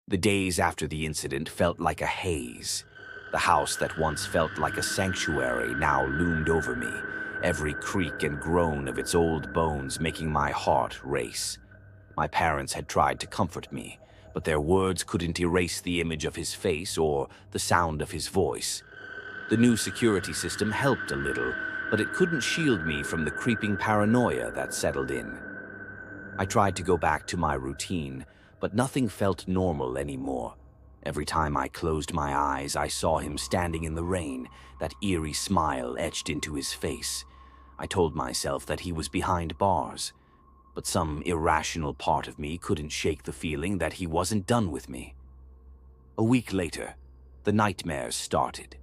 The days after the incident felt like a haze. The house that once felt like a sanctuary now loomed over me, every creak and groan of its old bones making my heart race. My parents had tried to comfort me, but their words couldn't erase the image of his face or the sound of his voice. The new security system helped a little, but it couldn't shield me from the creeping paranoia that settled in. I tried to go back to my routine, but nothing felt normal anymore. Every time I closed my eyes, I saw him standing in the rain, that eerie smile etched into his face. I told myself that he was behind bars, but some irrational part of me couldn't shake the feeling that he wasn't done with me. A week later, the nightmares started.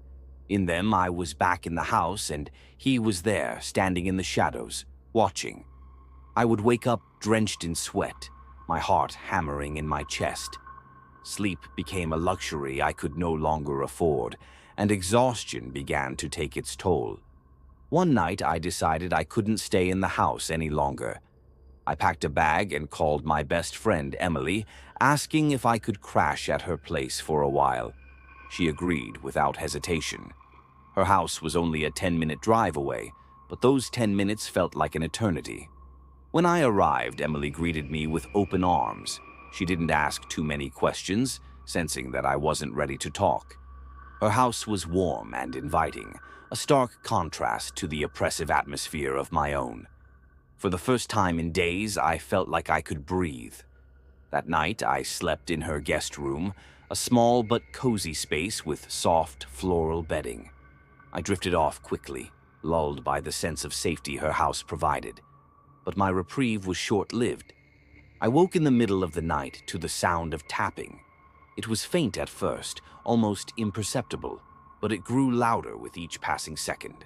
In them, I was back in the house, and he was there, standing in the shadows, watching. I would wake up drenched in sweat, my heart hammering in my chest. Sleep became a luxury I could no longer afford, and exhaustion began to take its toll. One night, I decided I couldn't stay in the house any longer. I packed a bag and called my best friend, Emily, asking if I could crash at her place for a while. She agreed without hesitation. Her house was only a 10-minute drive away, but those 10 minutes felt like an eternity. When I arrived, Emily greeted me with open arms. She didn't ask too many questions, sensing that I wasn't ready to talk. Her house was warm and inviting, a stark contrast to the oppressive atmosphere of my own. For the first time in days, I felt like I could breathe. That night, I slept in her guest room, a small but cozy space with soft floral bedding. I drifted off quickly, lulled by the sense of safety her house provided. But my reprieve was short-lived. I woke in the middle of the night to the sound of tapping. It was faint at first, almost imperceptible, but it grew louder with each passing second.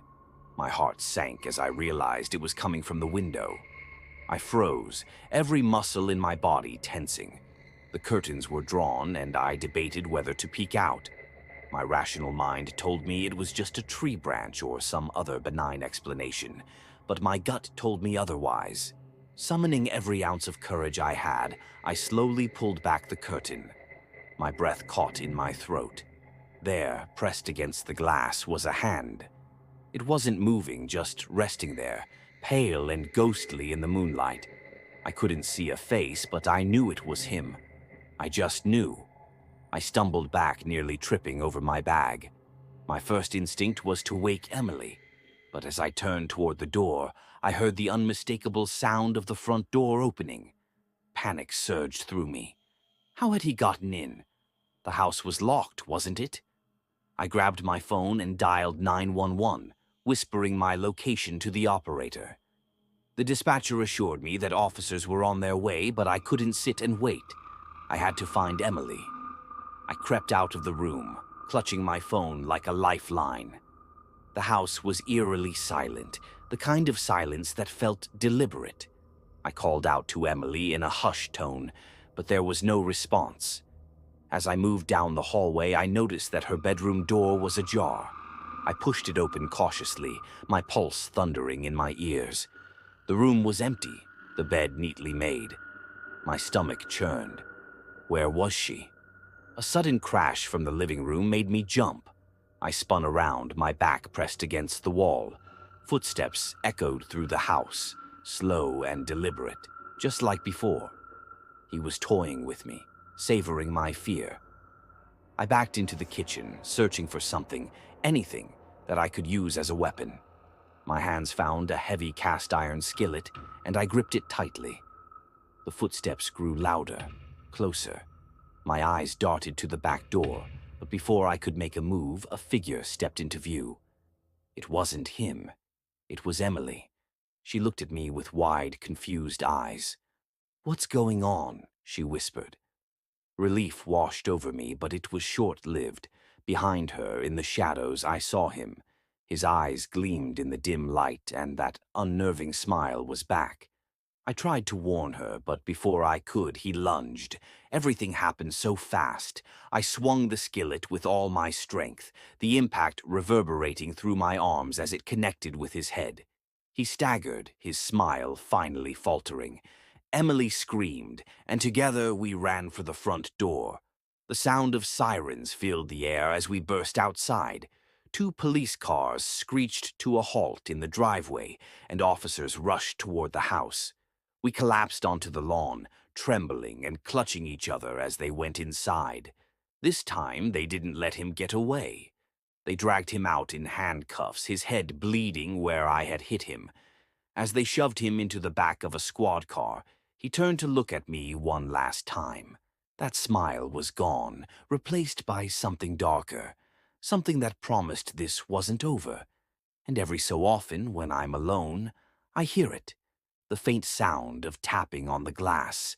My heart sank as I realized it was coming from the window. I froze, every muscle in my body tensing. The curtains were drawn, and I debated whether to peek out. My rational mind told me it was just a tree branch or some other benign explanation, but my gut told me otherwise. Summoning every ounce of courage I had, I slowly pulled back the curtain. My breath caught in my throat. There, pressed against the glass, was a hand. It wasn't moving, just resting there, pale and ghostly in the moonlight. I couldn't see a face, but I knew it was him. I just knew. I stumbled back, nearly tripping over my bag. My first instinct was to wake Emily, but as I turned toward the door, I heard the unmistakable sound of the front door opening. Panic surged through me. How had he gotten in? The house was locked, wasn't it? I grabbed my phone and dialed 911, whispering my location to the operator. The dispatcher assured me that officers were on their way, but I couldn't sit and wait. I had to find Emily. I crept out of the room, clutching my phone like a lifeline. The house was eerily silent, the kind of silence that felt deliberate. I called out to Emily in a hushed tone, but there was no response. As I moved down the hallway, I noticed that her bedroom door was ajar. I pushed it open cautiously, my pulse thundering in my ears. The room was empty, the bed neatly made. My stomach churned. Where was she? A sudden crash from the living room made me jump. I spun around, my back pressed against the wall. Footsteps echoed through the house, slow and deliberate, just like before. He was toying with me, savoring my fear. I backed into the kitchen, searching for something, anything, that I could use as a weapon. My hands found a heavy cast-iron skillet, and I gripped it tightly. The footsteps grew louder, closer. My eyes darted to the back door, but before I could make a move, a figure stepped into view. It wasn't him. It was Emily. She looked at me with wide, confused eyes. "What's going on?" she whispered. Relief washed over me, but it was short-lived. Behind her, in the shadows, I saw him. His eyes gleamed in the dim light, and that unnerving smile was back. I tried to warn her, but before I could, he lunged. Everything happened so fast. I swung the skillet with all my strength, the impact reverberating through my arms as it connected with his head. He staggered, his smile finally faltering. Emily screamed, and together we ran for the front door. The sound of sirens filled the air as we burst outside. Two police cars screeched to a halt in the driveway, and officers rushed toward the house. We collapsed onto the lawn, trembling and clutching each other as they went inside. This time, they didn't let him get away. They dragged him out in handcuffs, his head bleeding where I had hit him. As they shoved him into the back of a squad car, he turned to look at me one last time. That smile was gone, replaced by something darker, something that promised this wasn't over. And every so often, when I'm alone, I hear it, the faint sound of tapping on the glass.